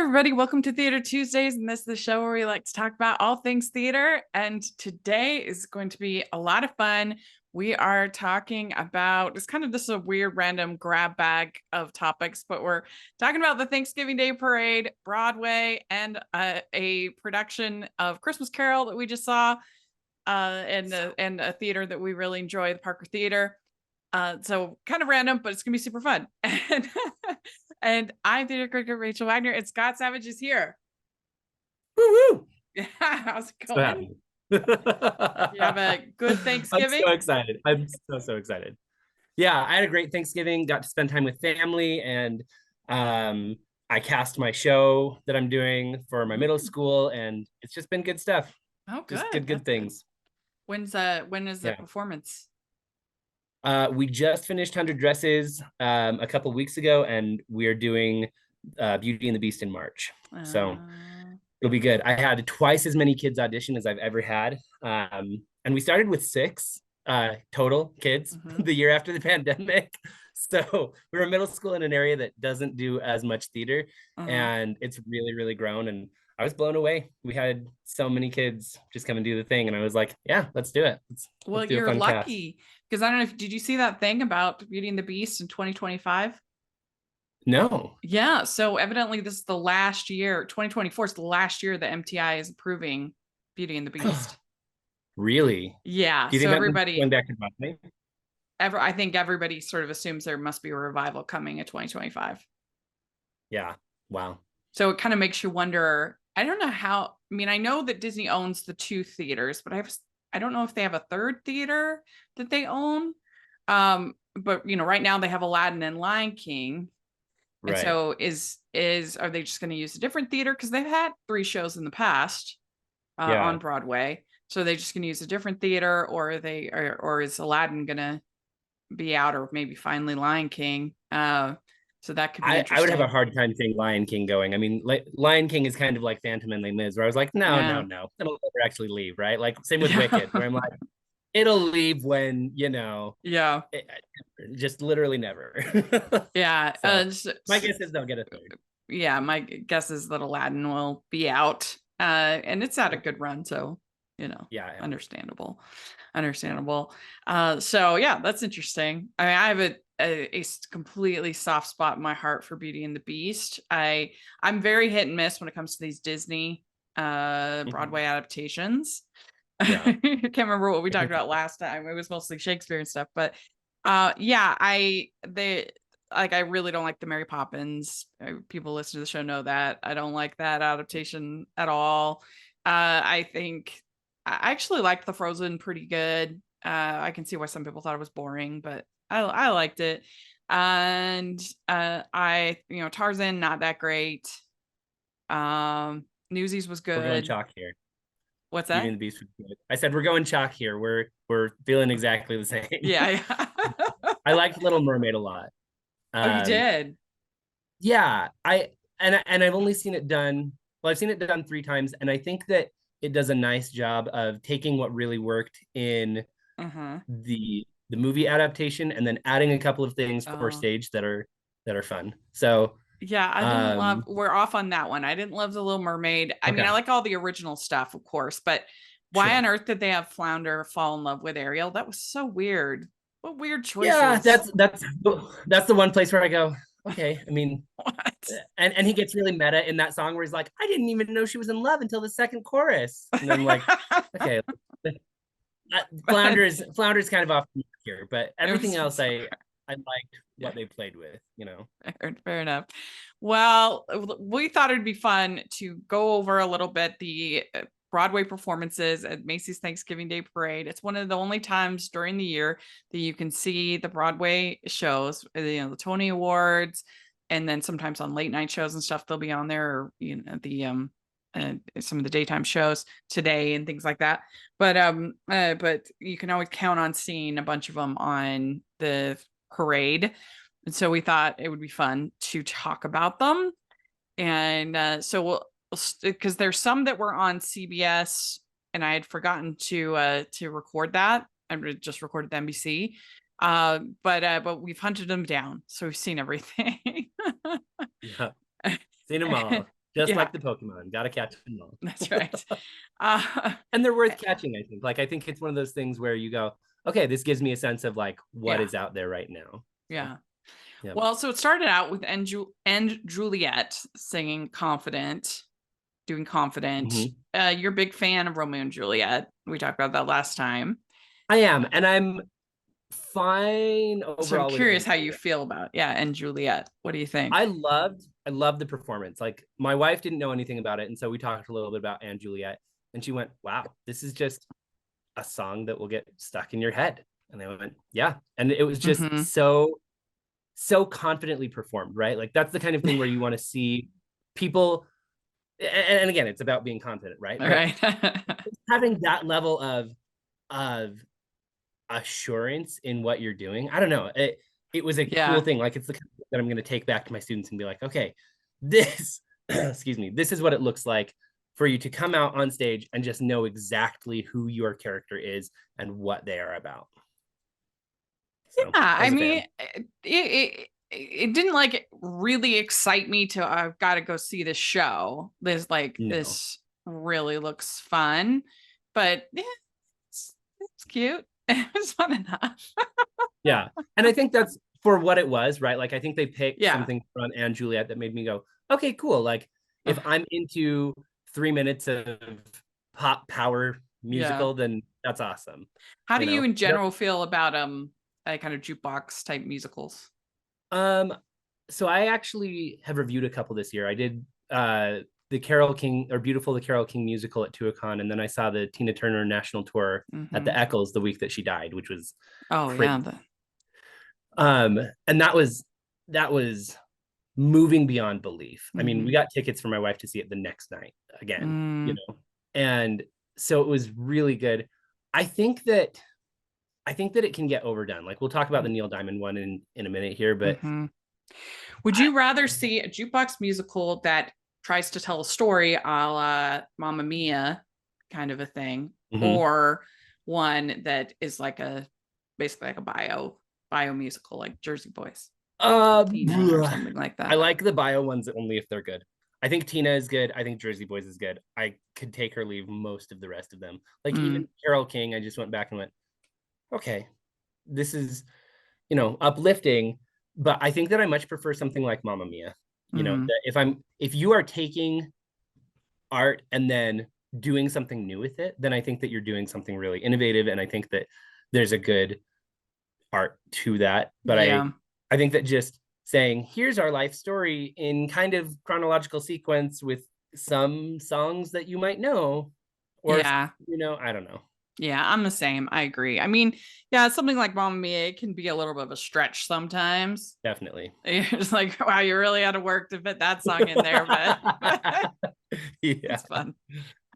everybody. Welcome to Theater Tuesdays, and this is the show where we like to talk about all things theater. And today is going to be a lot of fun. We are talking about this is a weird random grab bag of topics, but we're talking about the Thanksgiving Day Parade, Broadway, and a production of Christmas Carol that we just saw, and a theater that we really enjoy, the Parker Theater. So kind of random, but it's gonna be super fun. And I'm theater critic Rachel Wagner, and Scott Savage is here. Woo-hoo! Yeah, how's it So going? happy. You have a good Thanksgiving? I'm so excited. I'm so excited. Yeah, I had a great Thanksgiving, got to spend time with family, and I cast my show that I'm doing for my middle school, and it's just been good stuff. Oh, good. Just good things. When is the performance? We just finished 100 Dresses a couple weeks ago, and we're doing Beauty and the Beast in March. So it'll be good. I had twice as many kids audition as I've ever had. And we started with 6 total kids the year after the pandemic. So we're a middle school in an area that doesn't do as much theater, and it's really, really grown. And I was blown away. We had so many kids just come and do the thing. And I was like, yeah, let's do it. Well, let's do you're lucky, because I don't know did you see that thing about Beauty and the Beast in 2025? No. Yeah. So evidently this is the last year, 2024 is the last year that MTI is approving Beauty and the Beast. Really? Yeah. Do you think so everybody going back to Broadway? I think everybody sort of assumes there must be a revival coming in 2025. Yeah. Wow. So it kind of makes you wonder. I don't know how. I mean, I know that Disney owns the 2 theaters, but I don't know if they have a 3rd theater that they own. But right now they have Aladdin and Lion King. And right. So are they just going to use a different theater? Because they've had 3 shows in the past on Broadway. So are they just going to use a different theater, or is Aladdin going to be out, or maybe finally Lion King? So that could be interesting. I would have a hard time seeing Lion King going. I mean, Lion King is kind of like Phantom and Les Mis, where I was like, no, it'll never actually leave, right? Like same with Wicked, where I'm like, it'll leave when just literally never. So, my guess is they'll get a 3rd. Yeah, my guess is that Aladdin will be out, and it's had a good run, so understandable. So yeah, that's interesting. I mean, I have a completely soft spot in my heart for Beauty and the Beast. I'm very hit and miss when it comes to these Disney Broadway adaptations. Yeah. I can't remember what we talked about last time. It was mostly Shakespeare and stuff, but I really don't like the Mary Poppins. People listening to the show know that I don't like that adaptation at all. I think I actually liked the Frozen pretty good. I can see why some people thought it was boring, but I liked it. And Tarzan, not that great. Newsies was good. We're going chalk here. What's that? Beauty and the Beast was good. I said we're going chalk here. We're feeling exactly the same. Yeah. I liked Little Mermaid a lot. You did? Yeah. And I've only seen it done. Well, I've seen it done 3 times, and I think that it does a nice job of taking what really worked in the movie adaptation and then adding a couple of things for stage that are fun. So yeah, I didn't love. We're off on that one. I didn't love the Little Mermaid. I mean, I like all the original stuff, of course, but why on earth did they have Flounder fall in love with Ariel? That was so weird. What weird choices? Yeah, that's the one place where I go, okay. I mean, what? And he gets really meta in that song where he's like, I didn't even know she was in love until the 2nd chorus. And I'm like, okay. Flounder's kind of off here, but everything else I liked what they played with, Fair enough. Well, we thought it'd be fun to go over a little bit the Broadway performances at Macy's Thanksgiving Day Parade. It's one of the only times during the year that you can see the Broadway shows, the Tony Awards, and then sometimes on late night shows and stuff, they'll be on there, or, the some of the daytime shows today and things like that. But you can always count on seeing a bunch of them on the parade. And so we thought it would be fun to talk about them. And so we'll, because there's some that were on CBS and I had forgotten to record that. I just recorded the NBC. But we've hunted them down. So we've seen everything. Yeah. Seen them all. Just Yeah. like the Pokemon, gotta catch them all. That's right. And they're worth catching, I think. Like, I think it's one of those things where you go, okay, this gives me a sense of like what is out there right now. Yeah. Yeah. Well, so it started out with and Juliet singing Confident, doing Confident. You're a big fan of Romeo and Juliet. We talked about that last time. I am, and I'm fine overall. So I'm curious how you feel about and Juliet. What do you think? I loved the performance. Like, my wife didn't know anything about it, and so we talked a little bit about and Juliet, and she went, "Wow, this is just a song that will get stuck in your head." And I went, "Yeah," and it was just so confidently performed, right? Like, that's the kind of thing where you want to see people, and again, it's about being confident, right? Right. Having that level of assurance in what you're doing. I don't know. It was a cool thing. Like, it's the kind of thing that I'm going to take back to my students and be like, okay, this, excuse me, this is what it looks like for you to come out on stage and just know exactly who your character is and what they are about. So, I mean, it didn't like really excite me to I've got to go see this show. There's like this really looks fun, but it's cute. It was fun enough. Yeah. And I think that's for what it was, right? Like, I think they picked something from and Juliet that made me go, okay, cool. Like, if I'm into 3 minutes of pop power musical, then that's awesome. How do you in general feel about kind of jukebox type musicals? So I actually have reviewed a couple this year. I did the Carole King or Beautiful the Carole King musical at Tuacahn, and then I saw the Tina Turner national tour at the Eccles the week that she died, which was crazy. And that was moving beyond belief. I mean, we got tickets for my wife to see it the next night again, and so it was really good. I think that it can get overdone. Like, we'll talk about the Neil Diamond one in a minute here, but would you rather see a jukebox musical that tries to tell a story a la Mamma Mia kind of a thing, or one that is like basically like a bio musical like Jersey Boys? Or something like that. I like the bio ones only if they're good. I think Tina is good. I think Jersey Boys is good. I could take or leave most of the rest of them. Like, even Carole King, I just went back and went, okay, this is, uplifting, but I think that I much prefer something like Mamma Mia. That if you are taking art and then doing something new with it, then I think that you're doing something really innovative, and I think that there's a good art to that. But I think that just saying, here's our life story in kind of chronological sequence with some songs that you might know, or I don't know. Yeah, I'm the same. I agree. I mean, something like Mamma Mia, it can be a little bit of a stretch sometimes. Definitely. You're just like, wow, you really had to work to fit that song in there, but it's fun.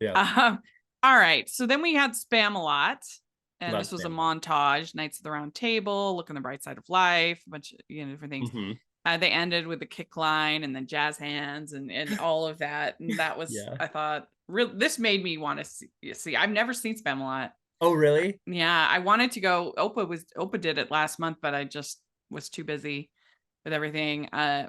Yeah. All right. So then we had Spam-A-Lot, and this was Spam. a montage, Knights of the Round Table, Look on the Bright Side of Life, a bunch of different things. They ended with the kick line and then jazz hands and all of that. And that was, I thought, this made me want to see. I've never seen Spam-A-Lot. Oh, really? Yeah, I wanted to go. Opa did it last month, but I just was too busy with everything. I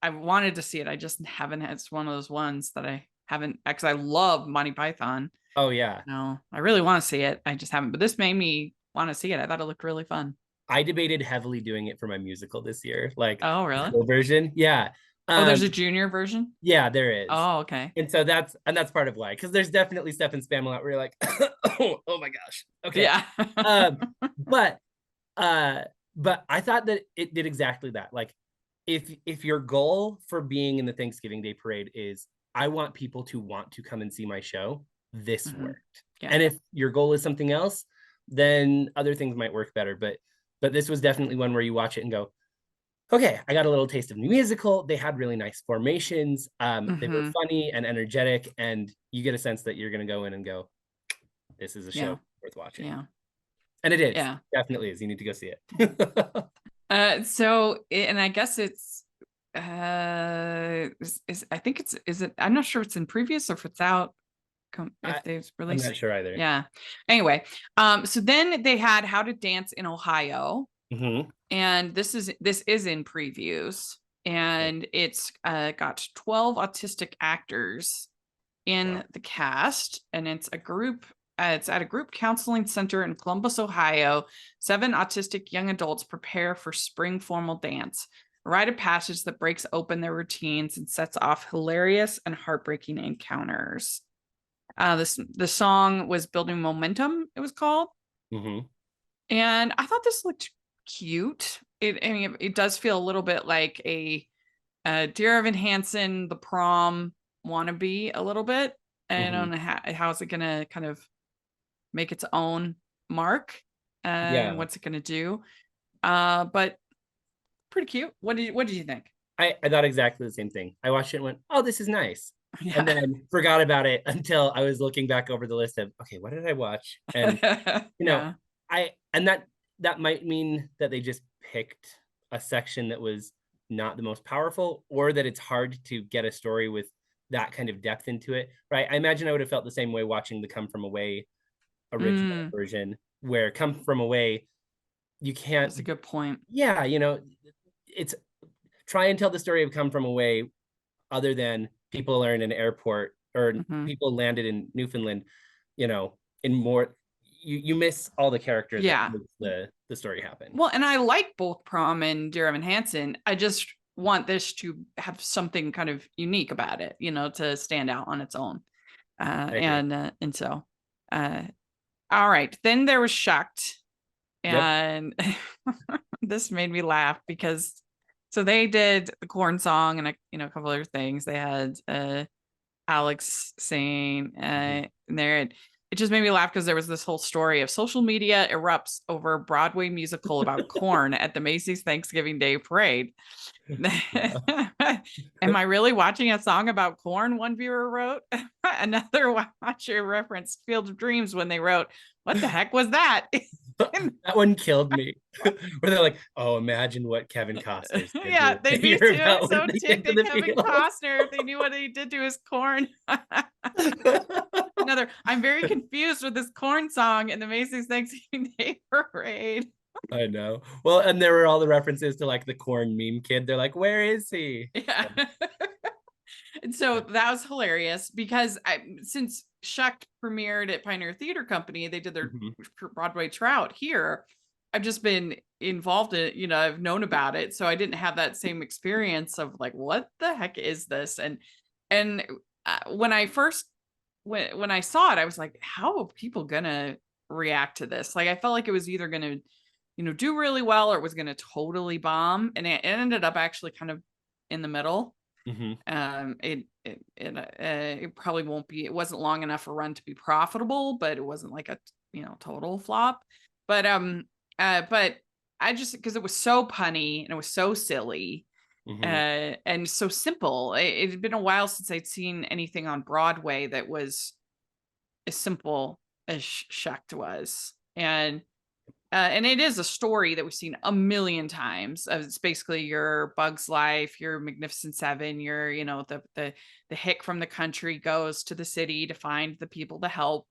wanted to see it. I just haven't. It's one of those ones that I haven't, because I love Monty Python. Oh yeah. No, I really want to see it. I just haven't. But this made me want to see it. I thought it looked really fun. I debated heavily doing it for my musical this year. Like, oh really? The version, yeah. There's a junior version. Yeah, there is. Oh, okay. And so that's part of why, because there's definitely stuff in Spam-A-Lot where you're like, oh my gosh. Okay. Yeah. But I thought that it did exactly that. Like, if your goal for being in the Thanksgiving Day Parade is, I want people to want to come and see my show, this worked. Yeah. And if your goal is something else, then other things might work better. But this was definitely one where you watch it and go, okay, I got a little taste of the musical. They had really nice formations. They were funny and energetic, and you get a sense that you're going to go in and go, this is a show worth watching. Yeah. And it is. Yeah. Definitely is. You need to go see it. So, and I guess it's, I think is it, I'm not sure if it's in previous or if it's out. If they've released. I'm not sure either. Yeah. Anyway, so then they had How to Dance in Ohio. And this is in previews, and it's got 12 autistic actors in the cast, and it's a group. It's at a group counseling center in Columbus, Ohio. 7 autistic young adults prepare for spring formal dance, a rite of passage that breaks open their routines and sets off hilarious and heartbreaking encounters. The song was Building Momentum, it was called. Mm-hmm. And I thought this looked cute. It does feel a little bit like a Dear Evan Hansen, The Prom wannabe a little bit. I don't know how's it gonna kind of make its own mark, and what's it gonna do? But pretty cute. What did you think? I thought exactly the same thing. I watched it and went, oh, this is nice. Yeah. And then forgot about it until I was looking back over the list of, okay, what did I watch? And that might mean that they just picked a section that was not the most powerful, or that it's hard to get a story with that kind of depth into it, right? I imagine I would have felt the same way watching the Come From Away original version, where Come From Away, you can't. That's a good point. Yeah, it's try and tell the story of Come From Away other than people are in an airport or people landed in Newfoundland, in more, you miss all the characters that makes the story happen. Well, and I like both Prom and Dear Evan Hansen. I just want this to have something kind of unique about it, to stand out on its own. And so, all right. Then there was Shucked. And this made me laugh because so they did the Corn song and a couple other things. They had Alex sing and there. It just made me laugh because there was this whole story of social media erupts over Broadway musical about corn at the Macy's Thanksgiving Day Parade. Am I really watching a song about corn? One viewer wrote. Another watcher referenced Field of Dreams when they wrote, what the heck was that? That one killed me. Where they're like, "Oh, imagine what Kevin Costner did." Yeah, they'd be so ticked at Kevin Costner if they knew what he did to his corn. Another, I'm very confused with this corn song in the Macy's Thanksgiving Day Parade. I know. Well, and there were all the references to like the corn meme kid. They're like, "Where is he?" Yeah. And so that was hilarious because since Shucked premiered at Pioneer Theater Company, they did their Broadway Trout here. I've just been involved in it, I've known about it. So I didn't have that same experience of like, what the heck is this? And when I first, when I saw it, I was like, how are people gonna react to this? Like, I felt like it was either gonna, do really well or it was gonna totally bomb. And it ended up actually kind of in the middle. It probably won't be, it wasn't long enough a run to be profitable, but it wasn't like a total flop. But I just, because it was so punny and it was so silly and so simple. It had been a while since I'd seen anything on Broadway that was as simple as Shucked was. And it is a story that we've seen a million times. It's basically your Bug's Life, your Magnificent Seven, your, the hick from the country goes to the city to find the people to help,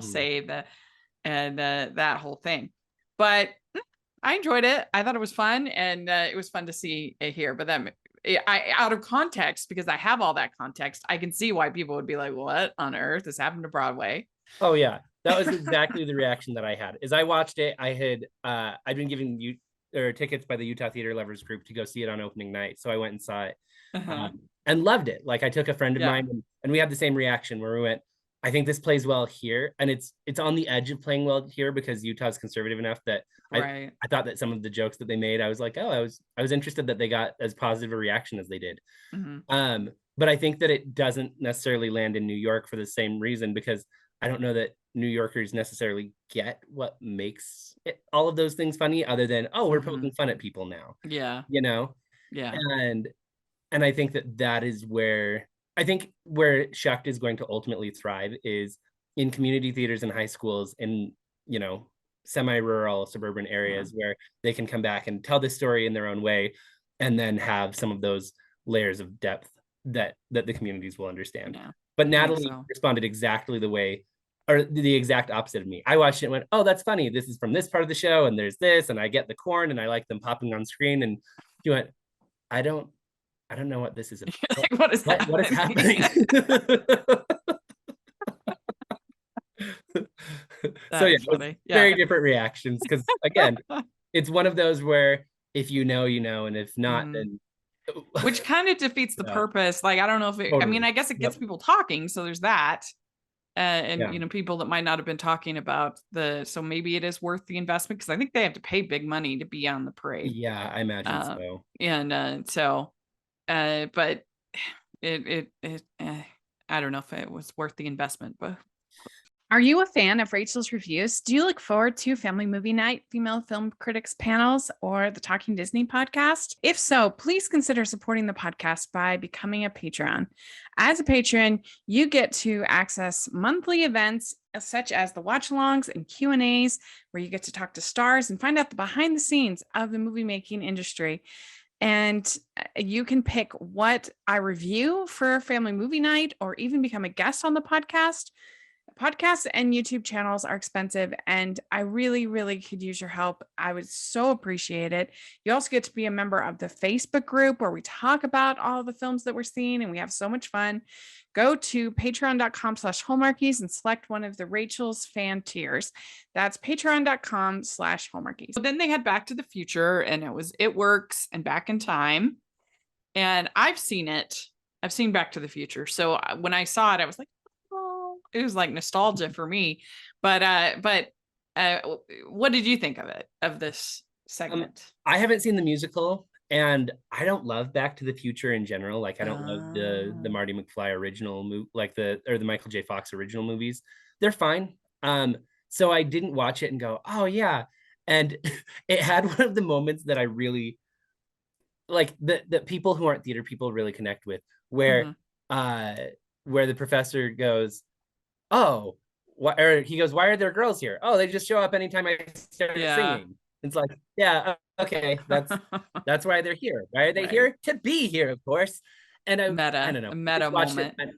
save that whole thing. But I enjoyed it. I thought it was fun, and it was fun to see it here. But then out of context, because I have all that context, I can see why people would be like, what on earth has happened to Broadway? Oh, yeah. That was exactly the reaction that I had. As I watched it, I'd been given tickets by the Utah Theater Lovers group to go see it on opening night. So I went and saw it and loved it. Like, I took a friend of mine and we had the same reaction where we went, I think this plays well here. And it's on the edge of playing well here because Utah's conservative enough that I thought that some of the jokes that they made, I was like, oh, I was interested that they got as positive a reaction as they did. But I think that it doesn't necessarily land in New York for the same reason, because I don't know that New Yorkers necessarily get what makes all of those things funny, other than, oh, we're poking fun at people now. Yeah. Yeah. And I think that is where I think where Shucked is going to ultimately thrive is in community theaters and high schools in, semi-rural suburban areas where they can come back and tell this story in their own way and then have some of those layers of depth that the communities will understand. Yeah. But Natalie responded exactly the way, or the exact opposite of me. I watched it and went, oh, that's funny. This is from this part of the show, and there's this, and I get the corn, and I like them popping on screen. And she went, I don't I don't know what this is. Like, what is What is happening? happening? So yeah, That's it was funny. Yeah. very different reactions because again, it's one of those where if you know, you know, and if not, Mhm. then Which kind of defeats the yeah, purpose. Like, I don't know if it, I mean, totally. I guess it gets Yep. people talking, so there's that. And Yeah. people that might not have been talking about so maybe it is worth the investment because I think they have to pay big money to be on the parade. Yeah, I imagine Uh, so. and so, but I don't know if it was worth the investment, but Are you a fan of Rachel's reviews? Do you look forward to Family Movie Night, Female Film Critics panels, or the Talking Disney podcast? If so, please consider supporting the podcast by becoming a Patreon. As a patron, you get to access monthly events such as the watch-alongs and Q&As, where you get to talk to stars and find out the behind the scenes of the movie making industry. And you can pick what I review for Family Movie Night or even become a guest on the podcast. Podcasts and YouTube channels are expensive, and I really, really could use your help. I would so appreciate it. You also get to be a member of the Facebook group where we talk about all the films that we're seeing, and we have so much fun. Go to patreon.com/hallmarkies and select one of the Rachel's fan tiers. That's patreon.com/hallmarkies. so then they had Back to the Future, and It Works and Back in Time, and I've seen it. I've seen Back to the Future, so when I saw it, I was like, oh, it was like nostalgia for me. But what did you think of it, of this segment? I haven't seen the musical, and I don't love Back to the Future in general. Like I don't love the Oh. Marty McFly original movie, like the Michael J. Fox original movies. They're fine. So I didn't watch it and go, oh yeah. And it had one of the moments that I really like the people who aren't theater people really connect with, where Mhm. uh where the professor goes, oh, why, or he goes, why are there girls here? Oh, they just show up anytime I start Yeah. singing. It's like, yeah, okay, that's why they're here. Why are they Right. here? To be here, of course. And I Meta, don't know. a I meta just watched it. moment. And,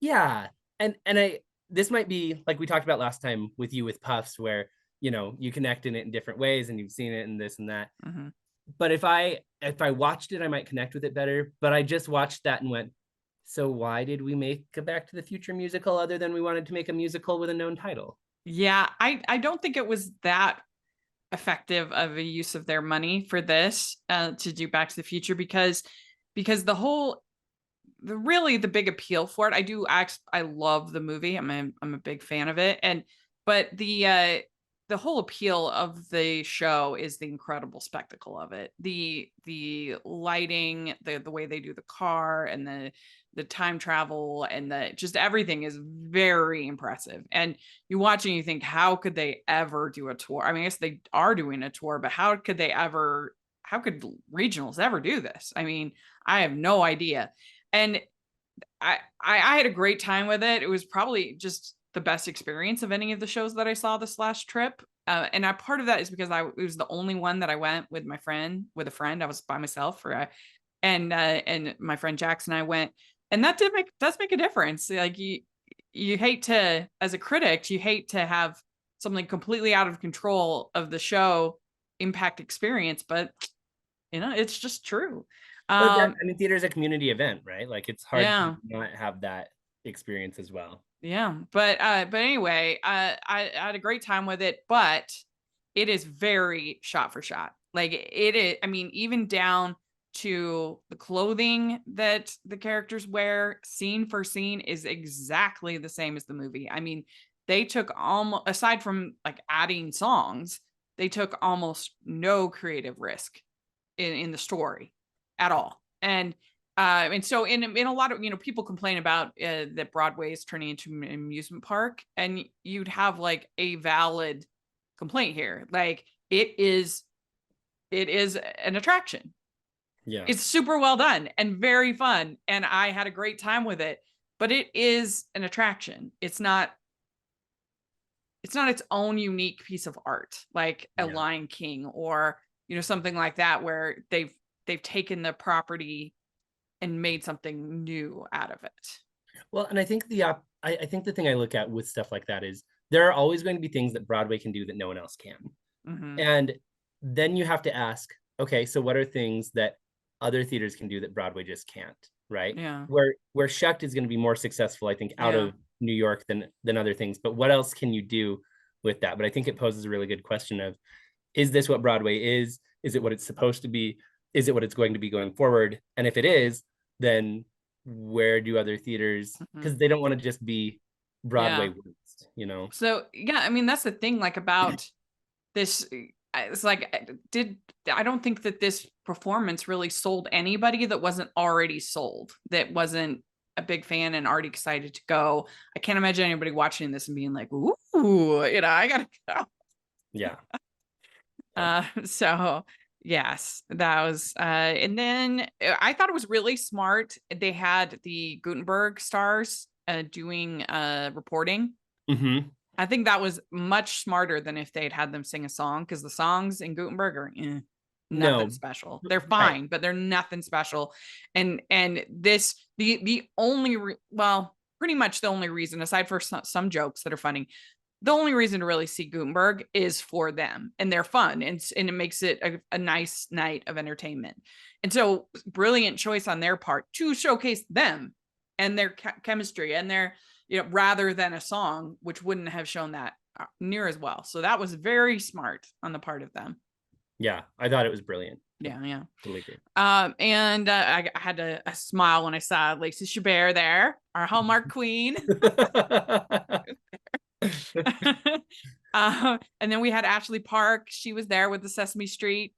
yeah, and I this might be like we talked about last time with you with Puffs, where you connect in it in different ways, and you've seen it and this and that. Mhm. But if I watched it, I might connect with it better. But I just watched that and went, so why did we make a Back to the Future musical other than we wanted to make a musical with a known title? Yeah, I don't think it was that effective of a use of their money for this to do Back to the Future because the big appeal for it. I love the movie. I'm a big fan of it, but the whole appeal of the show is the incredible spectacle of it. The lighting, the way they do the car and the time travel and the just everything is very impressive. And you watch and you think, how could they ever do a tour? I mean, I guess they are doing a tour, but how could regionals ever do this? I mean, I have no idea. And I had a great time with it. It was probably just the best experience of any of the shows that I saw this last trip. And part of that is because it was the only one that I went with with a friend. I was by myself and my friend Jackson and I went, and that does make a difference. Like you hate to, as a critic, you hate to have something completely out of control of the show impact experience, but it's just true. But again, I mean, theater is a community event, right? Like it's hard to Yeah. not have that experience as well. Yeah, but anyway, I had a great time with it, but it is very shot for shot. Like it is, I mean, even down to the clothing that the characters wear, scene for scene, is exactly the same as the movie. I mean, they took almost, aside from like adding songs, they took almost no creative risk in the story at all. And so in a lot of people complain about that Broadway is turning into an amusement park, and you'd have like a valid complaint here. Like it is an attraction. Yeah. It's super well done and very fun, and I had a great time with it. But it is an attraction. It's not its own unique piece of art like a Yeah. Lion King or something like that, where they've taken the property and made something new out of it. Well, and I think I think the thing I look at with stuff like that is there are always going to be things that Broadway can do that no one else can. Mm-hmm. And then you have to ask, okay, so what are things that other theaters can do that Broadway just can't, right? Yeah. Where Shucked is going to be more successful, I think, out of New York than other things. But what else can you do with that? But I think it poses a really good question of, is this what Broadway is? Is it what it's supposed to be? Is it what it's going to be going forward? And if it is, then where do other theaters, because they don't want to just be Broadway worst, you know? So yeah, I mean, that's the thing, like, about this. It's like, I don't think that this performance really sold anybody that wasn't already sold, that wasn't a big fan and already excited to go. I can't imagine anybody watching this and being like, ooh, you know, I gotta go. Yeah. So yes, that was and then I thought it was really smart. They had the Gutenberg stars doing reporting. I think that was much smarter than if they'd had them sing a song, because the songs in Gutenberg are nothing special. They're fine, but they're nothing special. And this, the only well, pretty much the only reason, aside for some jokes that are funny, the only reason to really see Gutenberg is for them, and they're fun, and it makes it a nice night of entertainment. And so, brilliant choice on their part to showcase them and their chemistry and their, you know, rather than a song, which wouldn't have shown that near as well. So that was very smart on the part of them. Yeah, I thought it was brilliant. Yeah. Totally agree. And I had a smile when I saw Lacey Chabert there, our Hallmark queen. And then we had Ashley Park. She was there with the Sesame Street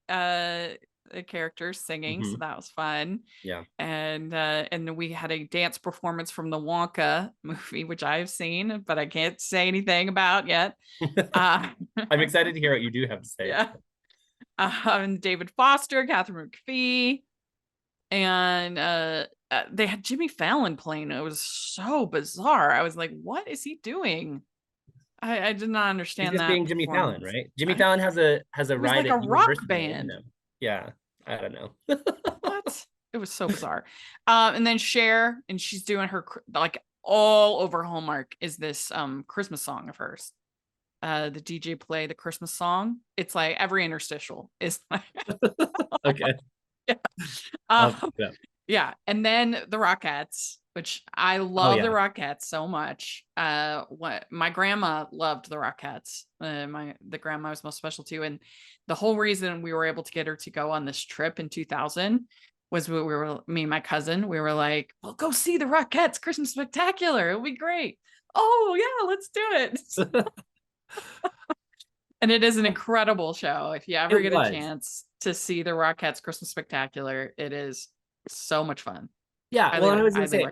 characters singing, so that was fun. Yeah. And then we had a dance performance from the Wonka movie, which I've seen, but I can't say anything about yet. I'm excited to hear what you do have to say. Yeah. And David Foster, Catherine McPhee, and they had Jimmy Fallon playing. It was so bizarre. I was like, what is he doing? I did not understand He's just that. being Jimmy Fallon, right? Jimmy Fallon has a ride like a at rock Universal, band. Yeah, I don't know. What? It was so bizarre. And then Cher, and she's doing her, like, all over Hallmark is this Christmas song of hers. The DJ play the Christmas song. It's like every interstitial is like Okay. Yeah. Yeah. And then the Rockettes, which I love the Rockettes so much. What my grandma loved the Rockettes. The grandma was most special too. And the whole reason we were able to get her to go on this trip in 2000 was me and my cousin, we were like, well, go see the Rockettes Christmas Spectacular. It'll be great. Oh yeah, let's do it. And it is an incredible show. If you ever get a chance to see the Rockettes Christmas Spectacular, it is so much fun. Yeah, I was gonna say,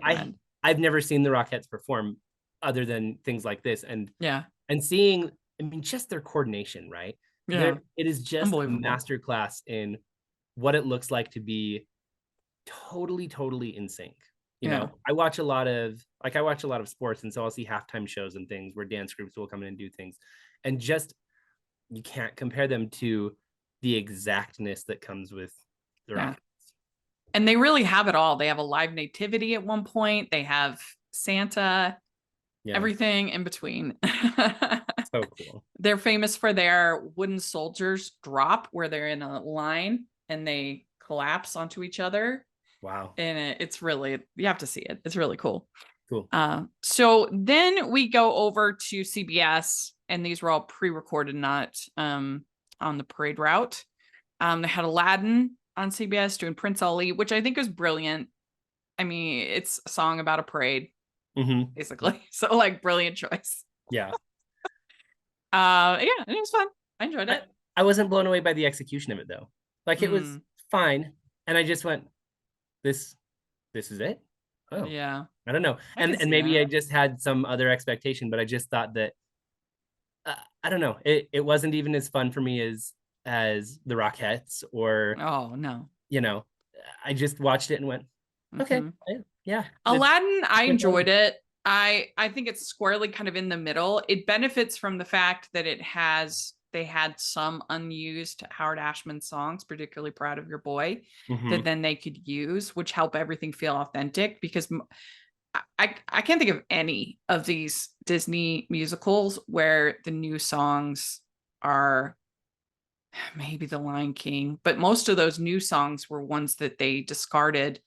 I've never seen the Rockettes perform other than things like this, and seeing, I mean, just their coordination, right? Yeah, it is just a masterclass in what it looks like to be totally in sync. You know, I watch a lot of sports, and so I'll see halftime shows and things where dance groups will come in and do things, and just, you can't compare them to the exactness that comes with the Rockettes. And they really have it all. They have a live nativity at one point. They have Santa, everything in between. So cool. They're famous for their wooden soldiers drop, where they're in a line and they collapse onto each other. Wow. And it's really, you have to see it. It's really cool. Cool. So then we go over to CBS, and these were all pre-recorded, not on the parade route. They had Aladdin on CBS doing Prince Ali, which I think is brilliant. I mean, it's a song about a parade, basically. So, like, brilliant choice. Yeah. And it was fun. I enjoyed it. I wasn't blown away by the execution of it, though. Like, it was fine, and I just went, this is it? Oh yeah. I don't know. And maybe I just had some other expectation, but I just thought that I don't know. It wasn't even as fun for me as the Rockettes, or you know, I just watched it and went, okay, yeah. Aladdin, I enjoyed it. I think it's squarely kind of in the middle. It benefits from the fact that they had some unused Howard Ashman songs, particularly Proud of Your Boy, that then they could use, which help everything feel authentic, because I can't think of any of these Disney musicals where the new songs are maybe The Lion King, but most of those new songs were ones that they discarded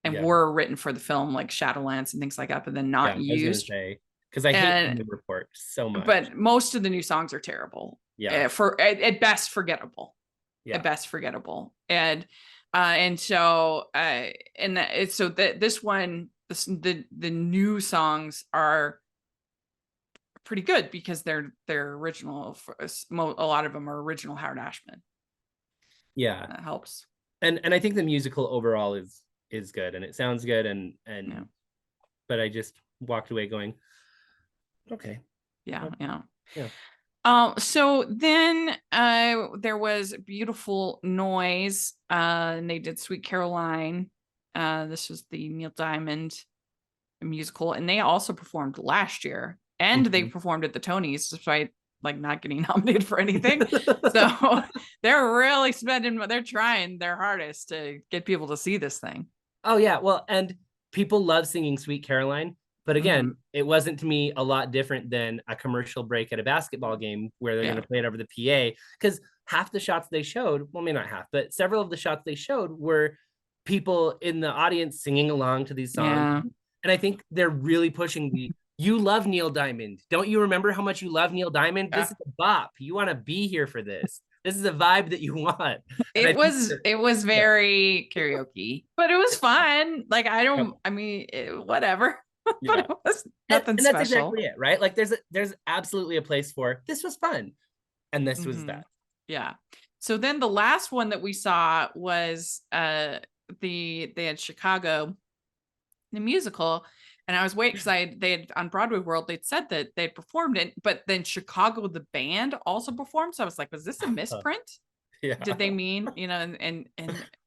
and were written for the film, like Shadowlands and things like that, but then not used. I was gonna say, because I hate the report so much. But most of the new songs are terrible. Yeah. At best forgettable. Yeah. At best forgettable. And so this one, the new songs are pretty good because they're original. A lot of them are original Howard Ashman. Yeah, that helps. And I think the musical overall is good and it sounds good and but I just walked away going, okay. Yeah. So then there was Beautiful Noise, and they did Sweet Caroline. This was the Neil Diamond musical, and they also performed last year, and they performed at the Tonys despite like not getting nominated for anything. So they're really they're trying their hardest to get people to see this thing. Oh yeah, well, and people love singing Sweet Caroline. But again, it wasn't to me a lot different than a commercial break at a basketball game where they're going to play it over the PA. Because half the shots they showed, well, maybe not half, but several of the shots they showed were people in the audience singing along to these songs. Yeah. And I think they're really pushing you love Neil Diamond. Don't you remember how much you love Neil Diamond? This is a bop. You want to be here for this. This is a vibe that you want. It was very karaoke, but it was fun. Like, whatever. Yeah. But it was nothing special. That's exactly it, right? Like there's absolutely a place for this was fun. And this was that. Yeah. So then the last one that we saw was they had Chicago, the musical. And I was waiting because they had on Broadway World, they'd said that they'd performed it, but then Chicago, the band also performed. So I was like, was this a misprint? Yeah. Did they mean,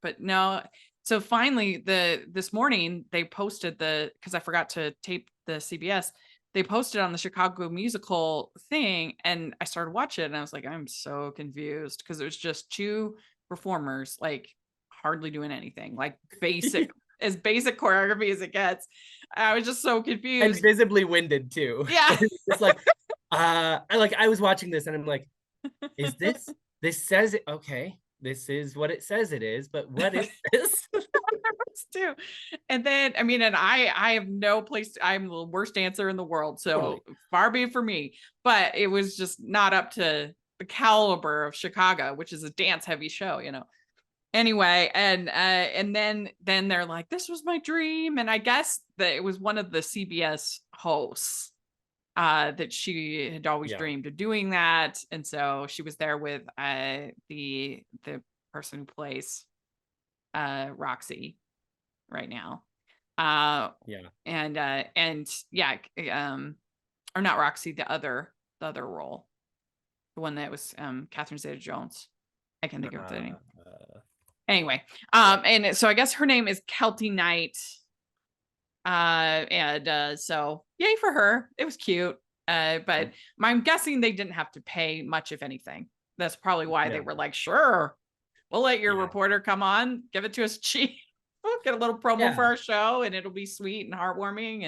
but no. So finally this morning they posted because I forgot to tape the CBS, they posted on the Chicago musical thing and I started watching it and I was like, I'm so confused because it was just two performers, like hardly doing anything, like basic choreography as it gets. I was just so confused. And visibly winded too. Yeah. It's like, I was watching this and I'm like, is this says it, okay. This is what it says it is, but what is this? Too. And then, and I have no place. I'm the worst dancer in the world. So far be it for me, but it was just not up to the caliber of Chicago, which is a dance heavy show, Anyway. And then they're like, this was my dream. And I guess that it was one of the CBS hosts that she had always dreamed of doing that. And so she was there with the person who plays Roxy right now. Or not Roxy, the other role, the one that was Catherine Zeta-Jones. I can't think of the name. Anyway, and so I guess her name is Kelty Knight. So yay for her. It was cute. But I'm guessing they didn't have to pay much, if anything. That's probably why they were like, sure, we'll let your reporter come on, give it to us cheap. We'll get a little promo for our show and it'll be sweet and heartwarming.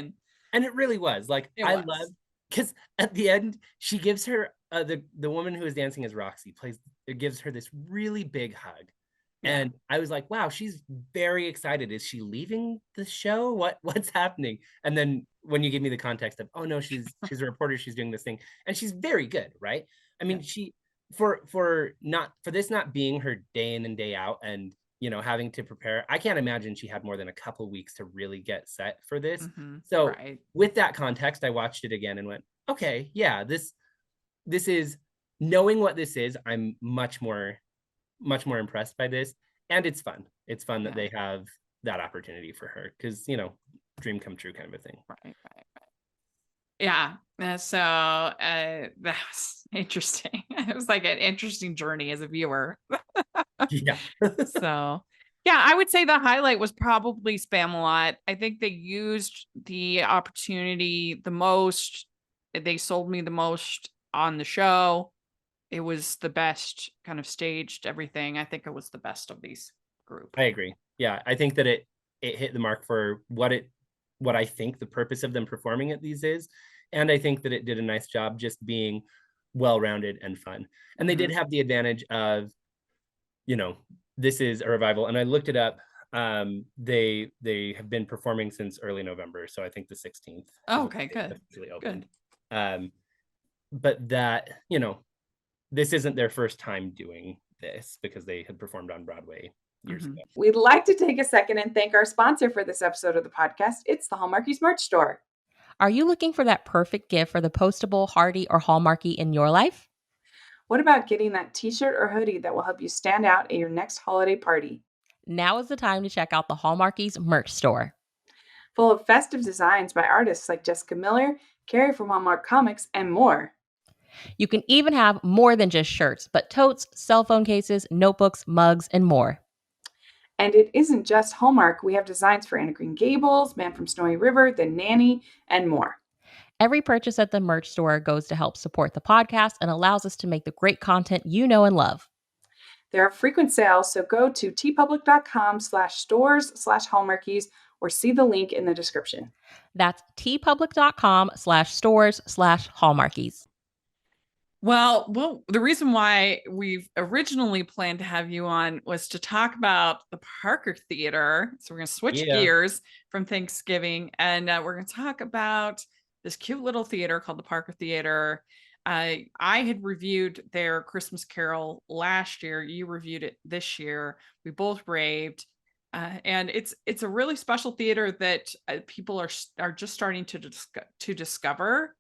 And it really was. Like, I love, because at the end, she gives her, the woman who is dancing as Roxy gives her this really big hug. And I was like, wow, she's very excited. Is she leaving the show? What's happening? And then when you give me the context of, oh no, she's a reporter, she's doing this thing. And she's very good, right? I mean, she for this not being her day in and day out and having to prepare, I can't imagine she had more than a couple weeks to really get set for this. So with that context, I watched it again and went, okay, yeah, this is, knowing what this is, I'm much more impressed by this, and it's fun that they have that opportunity for her, because dream come true kind of a thing. Right. Yeah, so that was interesting. It was like an interesting journey as a viewer. Yeah. So I would say the highlight was probably Spamalot. I think they used the opportunity the most. They sold me the most on the show. It was the best kind of staged everything. I think it was the best of these group. I agree. Yeah. I think that it hit the mark for what I think the purpose of them performing at these is. And I think that it did a nice job just being well-rounded and fun. And they did have the advantage of, this is a revival. And I looked it up. They have been performing since early November. So I think the 16th. Oh, okay, good. Officially opened. But that, this isn't their first time doing this because they had performed on Broadway years ago. We'd like to take a second and thank our sponsor for this episode of the podcast. It's the Hallmarkies merch store. Are you looking for that perfect gift for the postable, Hardy, or Hallmarky in your life? What about getting that t-shirt or hoodie that will help you stand out at your next holiday party? Now is the time to check out the Hallmarkies merch store. Full of festive designs by artists like Jessica Miller, Carrie from Hallmark Comics, and more. You can even have more than just shirts, but totes, cell phone cases, notebooks, mugs, and more. And it isn't just Hallmark. We have designs for Anna Green Gables, Man from Snowy River, The Nanny, and more. Every purchase at the merch store goes to help support the podcast and allows us to make the great content you know and love. There are frequent sales, so go to tpublic.com/stores/Hallmarkies or see the link in the description. That's tpublic.com/stores/Hallmarkies. Well, the reason why we've originally planned to have you on was to talk about the Parker Theater. So we're going to switch gears from Thanksgiving, and we're going to talk about this cute little theater called the Parker Theater. I had reviewed their Christmas Carol last year. You reviewed it this year. We both raved. And it's a really special theater that people are just starting to discover.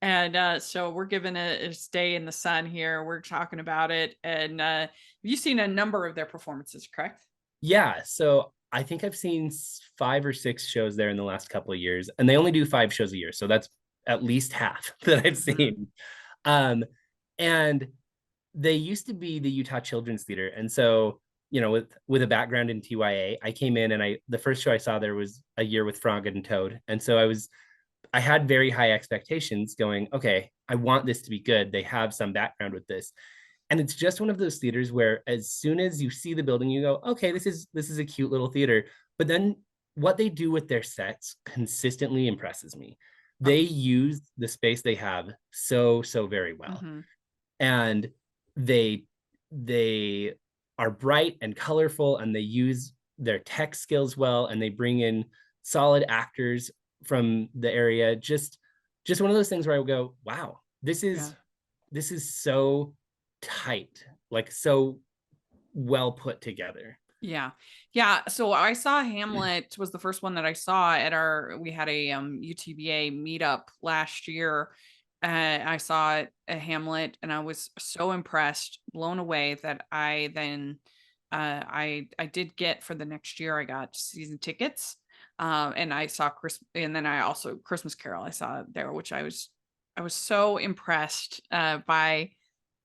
And so we're giving it a stay in the sun here. We're talking about it. And you've seen a number of their performances, correct? Yeah. So I think I've seen 5 or 6 shows there in the last couple of years, and they only do 5 shows a year. So that's at least half that I've seen. And they used to be the Utah Children's Theater. And so, with a background in TYA, I came in and the first show I saw there was A Year with Frog and Toad. And so I had very high expectations going, okay, I want this to be good. They have some background with this. And it's just one of those theaters where as soon as you see the building, you go, okay, this is a cute little theater. But then what they do with their sets consistently impresses me. They use the space they have so very well. And they are bright and colorful, and they use their tech skills well, and they bring in solid actors from the area. Just one of those things where I would go, wow, this is so tight, like so well put together. Yeah. So I saw Hamlet was the first one that I saw we had a UTBA meetup last year. I saw a Hamlet, and I was so impressed, blown away, that I then I did get, for the next year, I got season tickets. And I saw Christmas Carol I saw there, which I was so impressed by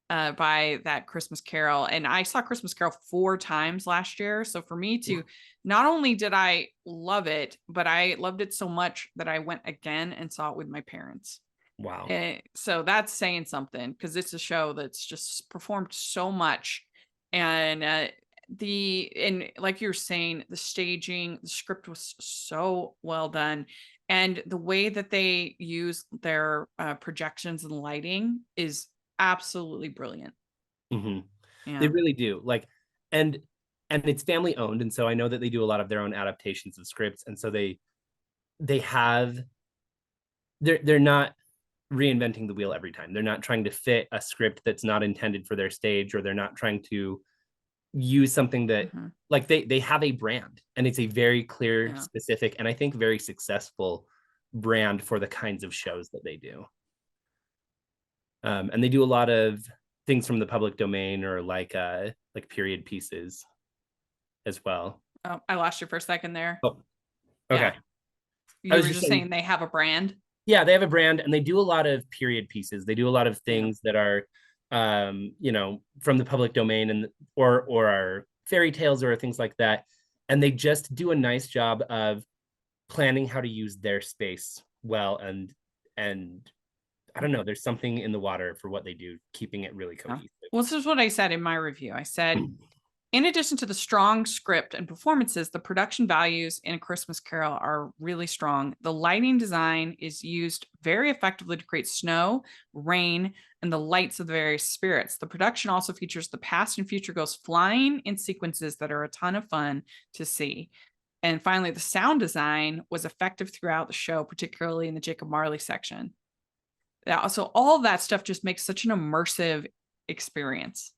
that Christmas Carol. And I saw Christmas Carol 4 times last year. So for me to, not only did I love it, but I loved it so much that I went again and saw it with my parents. Wow. So that's saying something, because it's a show that's just performed so much. And like you were saying, the staging, the script was so well done. And the way that they use their projections and lighting is absolutely brilliant. Yeah. They really do. And it's family owned. And so I know that they do a lot of their own adaptations of scripts. And so they're not reinventing the wheel every time. They're not trying to fit a script that's not intended for their stage, or they're not trying to use something that they have a brand, and it's a very clear, specific, and I think very successful brand for the kinds of shows that they do. And they do a lot of things from the public domain, or like period pieces as well. Oh, I lost you for a second there. Oh, okay. Yeah. You were just saying they have a brand. Yeah, they have a brand, and they do a lot of period pieces. They do a lot of things that are, from the public domain, and or are fairy tales or things like that. And they just do a nice job of planning how to use their space well. And I don't know, there's something in the water for what they do, keeping it really cohesive. Well, this is what I said in my review. I said, In addition to the strong script and performances, the production values in A Christmas Carol are really strong. The lighting design is used very effectively to create snow, rain, and the lights of the various spirits. The production also features the past and future ghosts flying in sequences that are a ton of fun to see. And finally, the sound design was effective throughout the show, particularly in the Jacob Marley section. Yeah, so all of that stuff just makes such an immersive experience.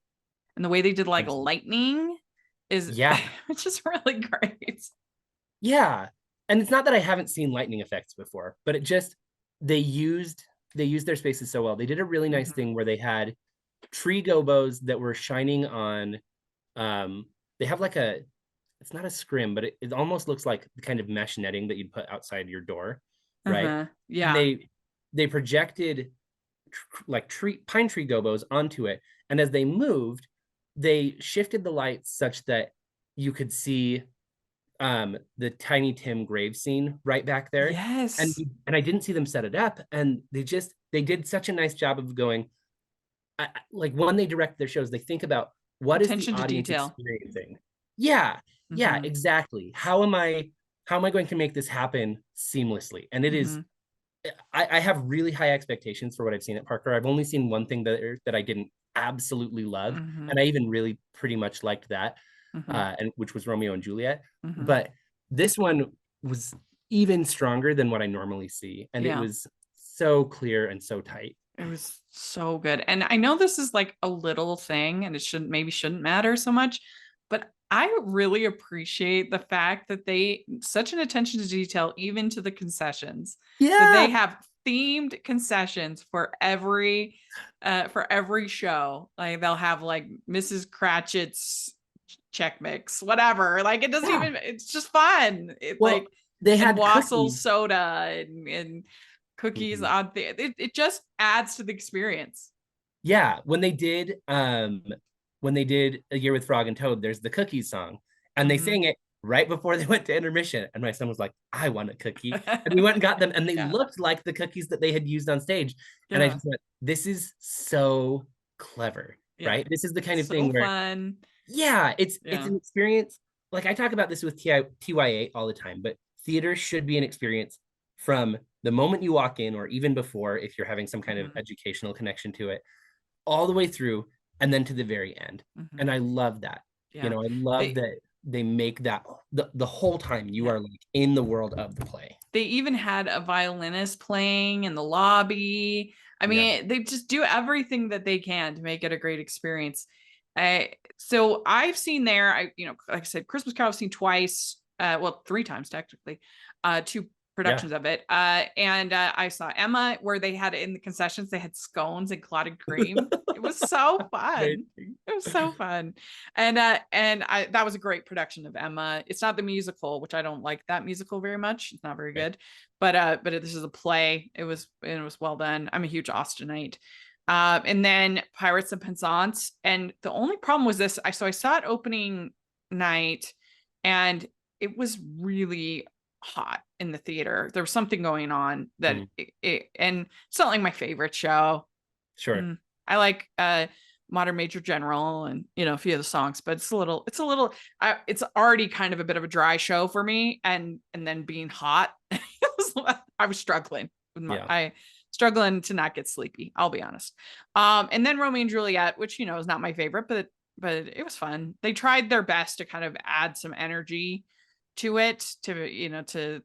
And the way they did like lightning is it's just really great. Yeah. And it's not that I haven't seen lightning effects before, but it just they used their spaces so well. They did a really nice thing where they had tree gobos that were shining on they have like it's not a scrim, but it almost looks like the kind of mesh netting that you'd put outside your door, right? Yeah. And they projected like pine tree gobos onto it, and as they moved, they shifted the lights such that you could see the Tiny Tim grave scene right back there. Yes. And I didn't see them set it up, and they did such a nice job of going like when they direct their shows, they think about what attention is the audience to detail experiencing. Yeah, exactly. How am I going to make this happen seamlessly? And it is I have really high expectations for what I've seen at Parker. I've only seen one thing that I didn't absolutely love, and I even really pretty much liked that, and which was Romeo and Juliet. But this one was even stronger than what I normally see, and it was so clear and so tight. It was so good. And I know this is like a little thing, and it shouldn't matter so much, but I really appreciate the fact that they such an attention to detail, even to the concessions. That they have themed concessions for every show. Like they'll have like Mrs. Cratchit's check mix, whatever. Like it doesn't even. It's just fun. Like they had Wassail soda and cookies on there. It just adds to the experience. Yeah, when they did A Year with Frog and Toad, there's the cookies song, and they sang it right before they went to intermission, and my son was like, I want a cookie. And we went and got them, and they looked like the cookies that they had used on stage. And I just went, this is so clever, right? This is the kind of thing where fun. It's an experience. Like I talk about this with TYA all the time, but theater should be an experience from the moment you walk in, or even before, if you're having some kind of educational connection to it, all the way through, and then to the very end. And I love that. I love that they make that the whole time you are like in the world of the play. They even had a violinist playing in the lobby. I mean, they just do everything that they can to make it a great experience. So I've seen there, like I said, Christmas Carol I've seen twice, 3 times technically, 2 productions of it. And I saw Emma, where they had in the concessions, they had scones and clotted cream. It was so fun. It was so fun. And that was a great production of Emma. It's not the musical, which I don't like that musical very much. It's not very good. But this is a play. It was well done. I'm a huge Austenite. And then Pirates and Penzance. And the only problem was this. I saw it opening night, and it was really hot in the theater. There was something going on that and it's not like my favorite show. Sure. I like Modern Major General and a few of the songs, but it's already kind of a bit of a dry show for me, and then being hot, I was struggling with struggling to not get sleepy, I'll be honest. And then Romeo and Juliet, which is not my favorite, but it was fun. They tried their best to kind of add some energy to it, to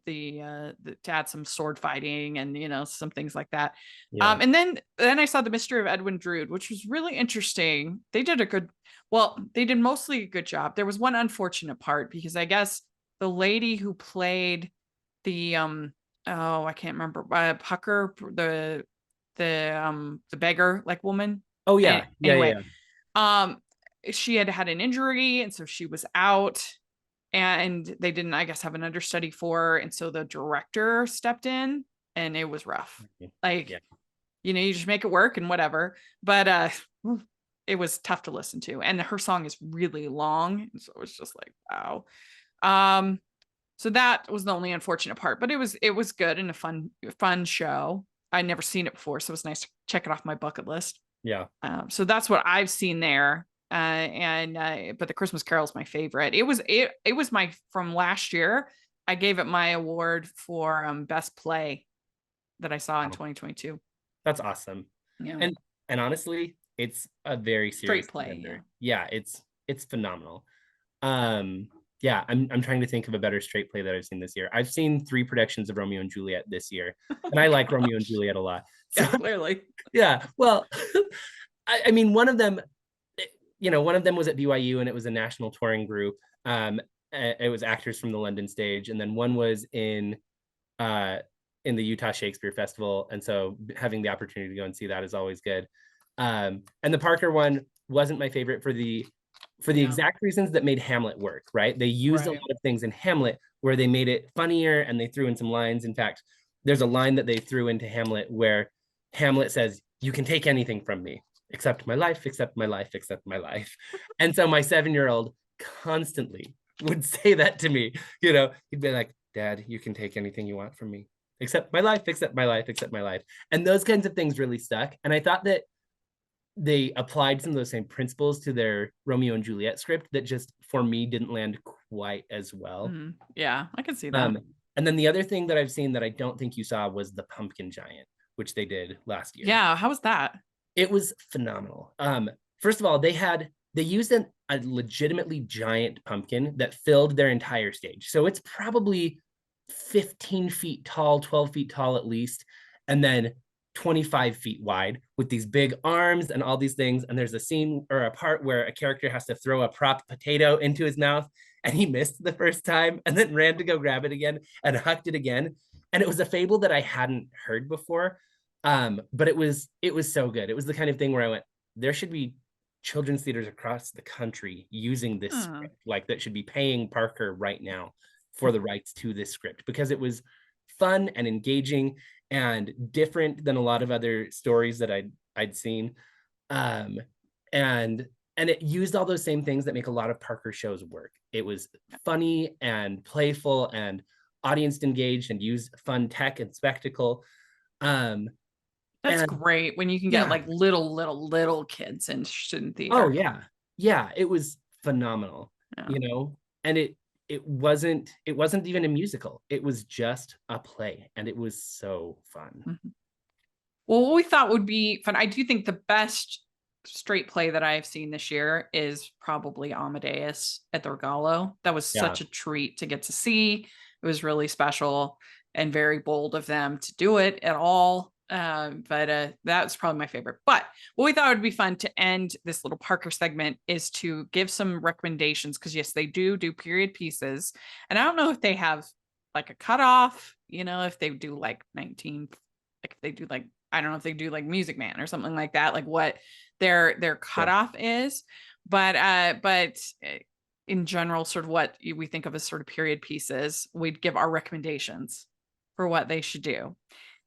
add some sword fighting and some things like that. And then I saw The Mystery of Edwin Drood, which was really interesting. They did mostly a good job. There was one unfortunate part, because I guess the lady who played the I can't remember, Pucker, the beggar like woman. She had an injury, and so she was out. And they didn't, I guess, have an understudy for her. And so the director stepped in, and it was rough. You just make it work and whatever. But it was tough to listen to. And her song is really long. And so it was just like, wow. So that was the only unfortunate part. But it was good and a fun show. I'd never seen it before, so it was nice to check it off my bucket list. Yeah. So that's what I've seen there. But the Christmas Carol is my favorite. It was my from last year. I gave it my award for best play that I saw in 2022. That's awesome. Yeah. And honestly, it's a very serious Straight play. contender. Yeah, it's phenomenal. Yeah, I'm trying to think of a better straight play that I've seen this year. I've seen 3 productions of Romeo and Juliet this year, and I like Romeo and Juliet a lot. So, Yeah, clearly. yeah, well, I mean, one of them was at BYU and it was a national touring group. It was actors from the London stage, and then one was in the Utah Shakespeare Festival, and so having the opportunity to go and see that is always good. And the Parker one wasn't my favorite for the exact reasons that made Hamlet work, right? They used a lot of things in Hamlet where they made it funnier and they threw in some lines. In fact, there's a line that they threw into Hamlet where Hamlet says, "You can take anything from me, except my life, except my life, except my life." And so my 7-year-old constantly would say that to me. He'd be like, "Dad, you can take anything you want from me, except my life, except my life, except my life." And those kinds of things really stuck. And I thought that they applied some of those same principles to their Romeo and Juliet script that just, for me, didn't land quite as well. Mm-hmm. Yeah, I can see that. And then the other thing that I've seen that I don't think you saw was the Pumpkin Giant, which they did last year. Yeah, how was that? It was phenomenal. First of all, they used a legitimately giant pumpkin that filled their entire stage. So it's probably 15 feet tall, 12 feet tall at least, and then 25 feet wide with these big arms and all these things. And there's a scene or a part where a character has to throw a prop potato into his mouth, and he missed the first time and then ran to go grab it again and hucked it again. And it was a fable that I hadn't heard before. But it was so good. It was the kind of thing where I went, there should be children's theaters across the country using this script, like that should be paying Parker right now for the rights to this script, because it was fun and engaging and different than a lot of other stories that I'd seen. And it used all those same things that make a lot of Parker shows work. It was funny and playful and audience engaged and used fun tech and spectacle. That's great when you can get like little kids interested in theater. Oh yeah, it was phenomenal. And it wasn't even a musical. It was just a play, and it was so fun. Mm-hmm. Well, what we thought would be fun, I do think the best straight play that I've seen this year is probably Amadeus at the Regalo. That was such a treat to get to see. It was really special and very bold of them to do it at all. But that's probably my favorite. But what we thought would be fun to end this little Parker segment is to give some recommendations, because yes, they do period pieces, and I don't know if they have like a cutoff, if they do like 19, like if they do like, I don't know if they do like Music Man or something like that, like what their cutoff is, but in general, sort of what we think of as sort of period pieces, we'd give our recommendations for what they should do.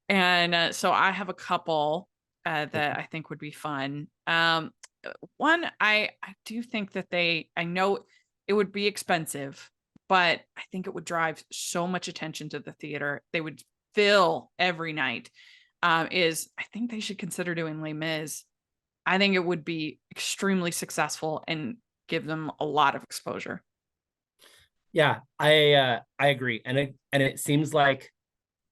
And so I have a couple that I think would be fun. One, I do think that I know it would be expensive, but I think it would drive so much attention to the theater. They would fill every night. I think they should consider doing Les Mis. I think it would be extremely successful and give them a lot of exposure. Yeah, I agree. And it seems like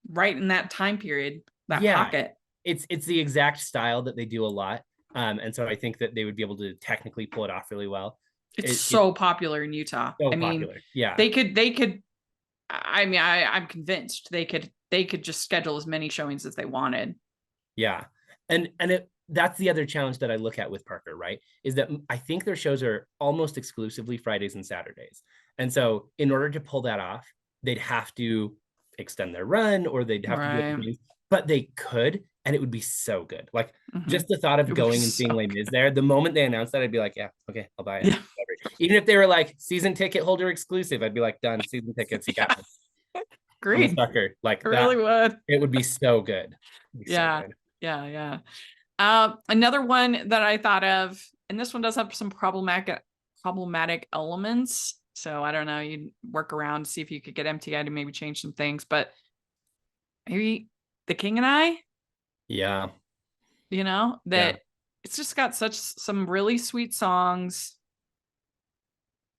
right in that time period, that pocket. It's the exact style that they do a lot. And so I think that they would be able to technically pull it off really well. It's so popular in Utah. So popular. Yeah. They could, I mean, I'm convinced they could just schedule as many showings as they wanted. Yeah. And that's the other challenge that I look at with Parker, right? Is that I think their shows are almost exclusively Fridays and Saturdays. And so in order to pull that off, they'd have to extend their run, or they'd have to do other things, but they could, and it would be so good. Like just the thought of going and seeing Les Mis there, the moment they announced that, I'd be like, yeah, okay, I'll buy it. Yeah. Even if they were like season ticket holder exclusive, I'd be like, done, season tickets, you got it. Great. Sucker. Like that, really would. It would be so good. Yeah. Another one that I thought of, and this one does have some problematic elements. So I don't know, you'd work around to see if you could get MTI to maybe change some things, but maybe The King and I. Yeah. it's just got some really sweet songs.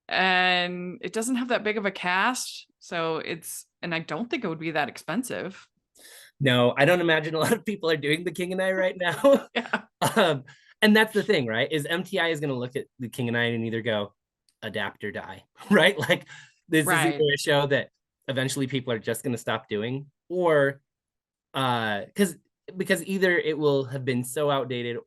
And it doesn't have that big of a cast. So and I don't think it would be that expensive. No, I don't imagine a lot of people are doing The King and I right now. Yeah. And that's the thing, right? Is MTI is going to look at The King and I and either go adapt or die, right? Like this is either a show that eventually people are just going to stop doing, or because either it will have been so outdated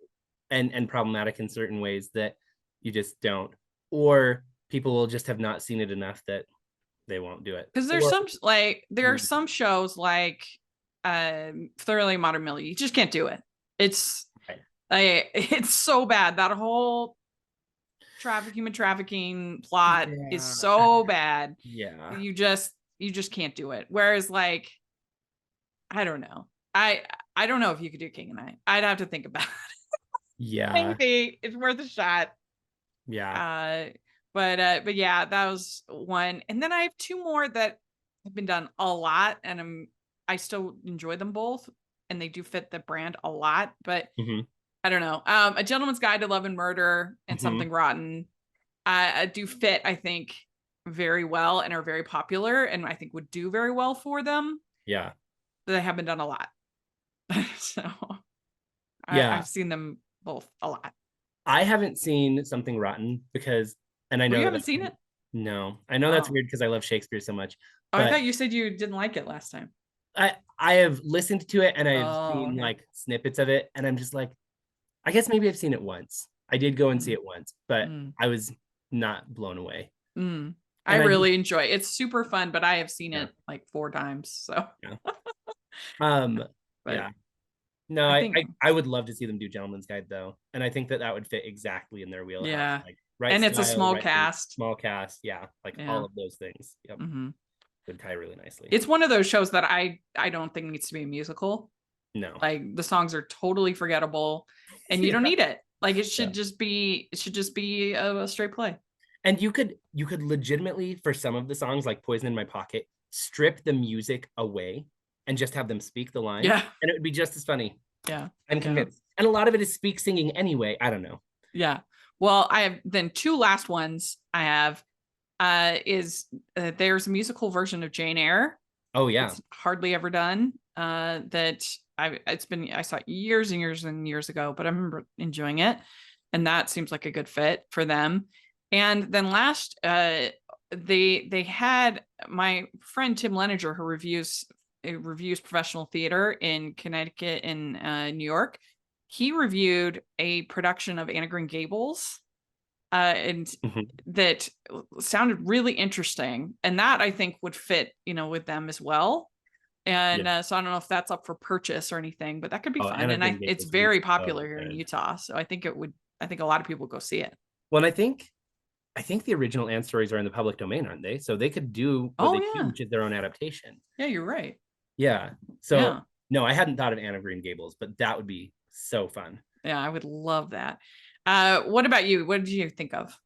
and problematic in certain ways that you just don't, or people will just have not seen it enough that they won't do it. Because there's there are some shows like Thoroughly Modern Millie. You just can't do it. It's it's so bad. That whole human trafficking plot is so bad. Yeah. You just can't do it. Whereas like, I don't know. I don't know if you could do King and I. I'd have to think about it. Yeah. Maybe it's worth a shot. Yeah. But yeah, that was one. And then I have two more that have been done a lot, and I still enjoy them both, and they do fit the brand a lot. But I don't know. A Gentleman's Guide to Love and Murder and Something Rotten do fit, I think, very well and are very popular, and I think would do very well for them. Yeah. They have been done a lot. So yeah, I've seen them both a lot. I haven't seen Something Rotten because, and I know you haven't seen it. No, I know that's weird because I love Shakespeare so much. Oh, I thought you said you didn't like it last time. I have listened to it and I've seen like snippets of it, and I'm just like, I guess maybe I've seen it once. I did go and see it once, but I was not blown away. I really enjoy it. It's super fun, but I have seen it like 4 times. So yeah. No, I would love to see them do Gentleman's Guide though, and I think that would fit exactly in their wheelhouse. Yeah, like, and it's a small cast. Yeah, like all of those things. Yep, would tie really nicely. It's one of those shows that I don't think needs to be a musical. No, like the songs are totally forgettable, and you don't need it. Like it should just be a straight play. And you could legitimately, for some of the songs like Poison in My Pocket, strip the music away and just have them speak the line. Yeah. And it would be just as funny. Yeah. I'm convinced. And a lot of it is speak singing anyway. I don't know. Yeah. Well, I have then 2 last ones I have there's a musical version of Jane Eyre. Oh yeah. It's hardly ever done. That I saw it years and years and years ago, but I remember enjoying it. And that seems like a good fit for them. And then last, they had my friend Tim Leninger, who reviews professional theater in Connecticut and New York. He reviewed a production of Anne of Green Gables, and that sounded really interesting. And that I think would fit, with them as well. And so I don't know if that's up for purchase or anything, but that could be fun. And it's very popular here in Utah. So I think a lot of people go see it. Well, and I think the original Anne stories are in the public domain, aren't they? So they could do what they do, which is their own adaptation. Yeah, you're right. Yeah. So no, I hadn't thought of Anne of Green Gables, but that would be so fun. Yeah, I would love that. What about you? What did you think of?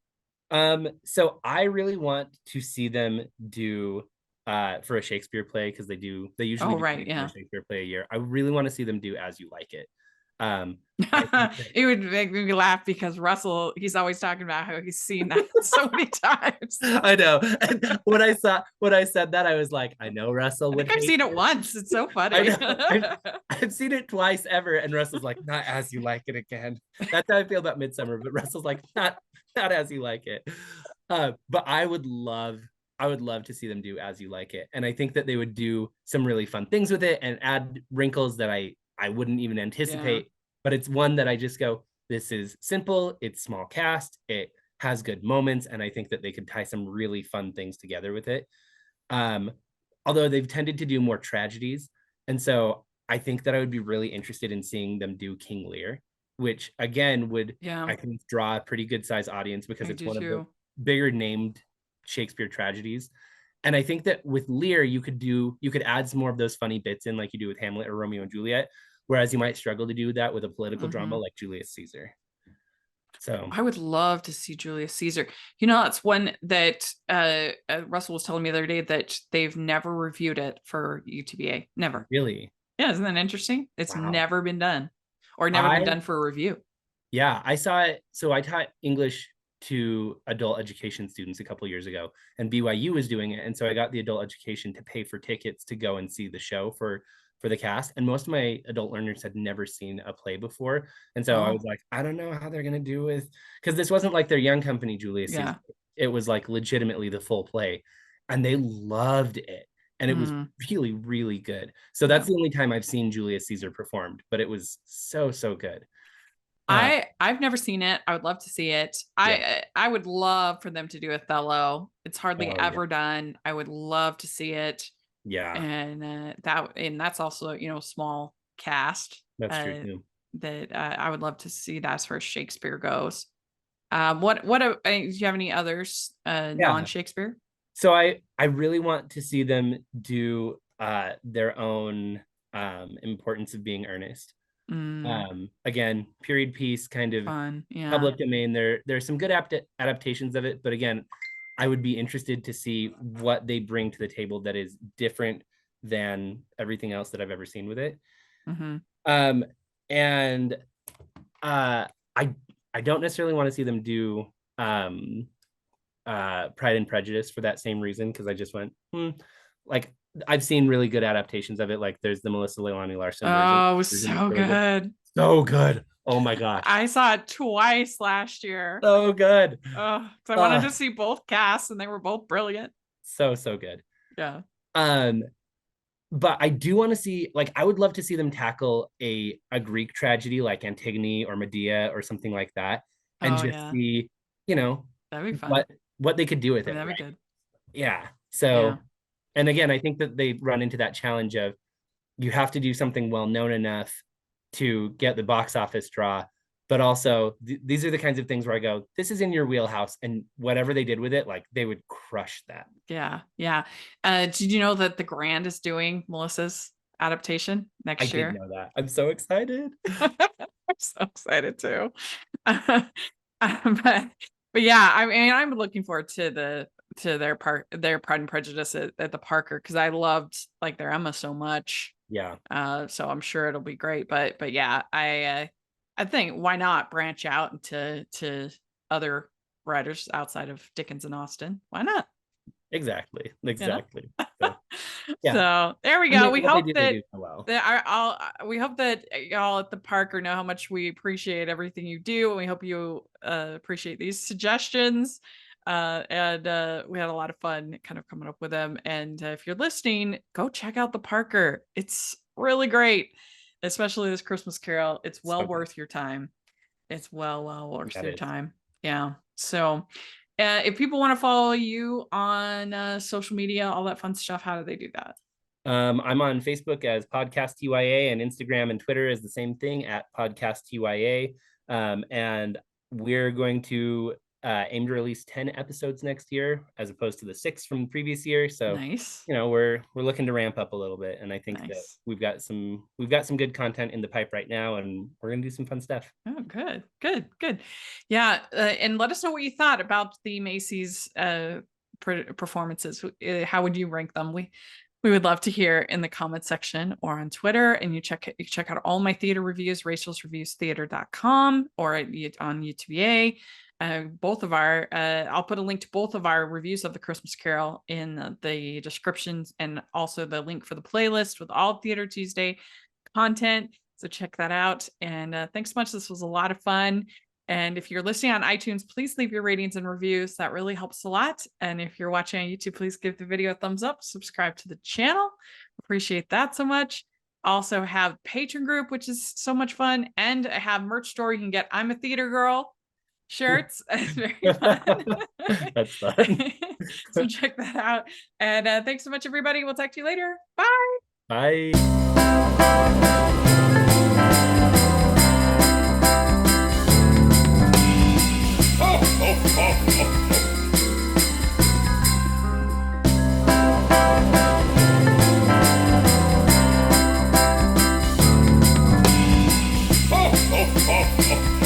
So I really want to see them do for a Shakespeare play, because they usually do a Shakespeare play a year. I really want to see them do As You Like It. It would make me laugh because Russell, he's always talking about how he's seen that so many times. I know. And when I said that, I was like, I know Russell would. I've seen it once. It's so funny. I've seen it twice ever, and Russell's like, not As You Like It again. That's how I feel about Midsummer, but Russell's like, not As You Like It. But I would love to see them do As You Like It, and I think that they would do some really fun things with it and add wrinkles that I wouldn't even anticipate. But it's one that I just go, this is simple, it's small cast, it has good moments, and I think that they could tie some really fun things together with it. Although they've tended to do more tragedies, and so I think that I would be really interested in seeing them do King Lear, which again would I think draw a pretty good size audience, because it's one of the bigger named Shakespeare tragedies. And I think that with Lear, you could add some more of those funny bits in, like you do with Hamlet or Romeo and Juliet, whereas you might struggle to do that with a political drama like Julius Caesar. So I would love to see Julius Caesar. That's one that Russell was telling me the other day that they've never reviewed it for UTBA. Never. Really? Yeah, isn't that interesting? It's never been done, or never been done for a review. Yeah, I saw it. So I taught English to adult education students a couple of years ago, and BYU was doing it. And so I got the adult education to pay for tickets to go and see the show for the cast. And most of my adult learners had never seen a play before. And so I was like, I don't know how they're gonna do with, because this wasn't like their young company, Julius Caesar. It was like legitimately the full play. And they loved it. And it was really, really good. So that's the only time I've seen Julius Caesar performed, but it was so, so good. I've never seen it. I would love to see it. I would love for them to do Othello. It's hardly ever done. I would love to see it. Yeah. And that's also, you know, small cast. That's true too. That I would love to see that as far as Shakespeare goes. Do you have any others non-Shakespeare? So I really want to see them do their own Importance of Being Earnest. Again, period piece, kind of fun, public domain. There's some good adaptations of it, but again, I would be interested to see what they bring to the table that is different than everything else that I've ever seen with it. And I don't necessarily want to see them do Pride and Prejudice for that same reason, because I just went like, I've seen really good adaptations of it. Like there's the Melissa Leilani Larson version. So good. So good. Oh my gosh. I saw it twice last year. So good. Because I wanted to see both casts and they were both brilliant. So good. Yeah. But I do want to see, like, I would love to see them tackle a Greek tragedy like Antigone or Medea or something like that. And see, you know, that'd be fun. What they could do with it. That'd be good. Yeah. So and again, I think that they run into that challenge of you have to do something well known enough to get the box office draw, but also these are the kinds of things where I go, this is in your wheelhouse, and whatever they did with it, like they would crush that. Yeah. Did you know that the Grand is doing Melissa's adaptation next year? I did know that. I'm so excited. I'm so excited too. But yeah, I mean, I'm looking forward to their Pride and Prejudice at the Parker, because I loved like their Emma so much. Yeah. So I'm sure it'll be great. But yeah, I think why not branch out into other writers outside of Dickens and Austen? Why not? Exactly. You know? So, yeah. So there we go. We hope that we hope that y'all at the Parker know how much we appreciate everything you do, and we hope you appreciate these suggestions. And we had a lot of fun kind of coming up with them. And if you're listening, go check out the Parker. It's really great, especially this Christmas Carol. It's well worth your time. It's well worth your time. Yeah. So if people want to follow you on social media, all that fun stuff, how do they do that? I'm on Facebook as Podcast TYA, and Instagram and Twitter is the same thing at Podcast TYA. And we're going to aim to release 10 episodes next year, as opposed to the 6 from the previous year. So nice. You know, we're looking to ramp up a little bit, and I think that we've got some good content in the pipe right now, and we're gonna do some fun stuff. Oh, good. Yeah, and let us know what you thought about the Macy's performances. How would you rank them? We would love to hear in the comment section or on Twitter. And you check out all my theater reviews, rachel'sreviewstheater.com, or on UTBA. Both of our I'll put a link to both of our reviews of the Christmas Carol in the descriptions, and also the link for the playlist with all Theater Tuesday content. So check that out. And thanks so much. This was a lot of fun. And if you're listening on iTunes, please leave your ratings and reviews. That really helps a lot. And if you're watching on YouTube, please give the video a thumbs up, subscribe to the channel. Appreciate that so much. Also have Patreon group, which is so much fun. And I have merch store. You can get I'm a Theater Girl shirts. It's very fun. That's fun. So check that out. And thanks so much, everybody. We'll talk to you later. Bye. Bye.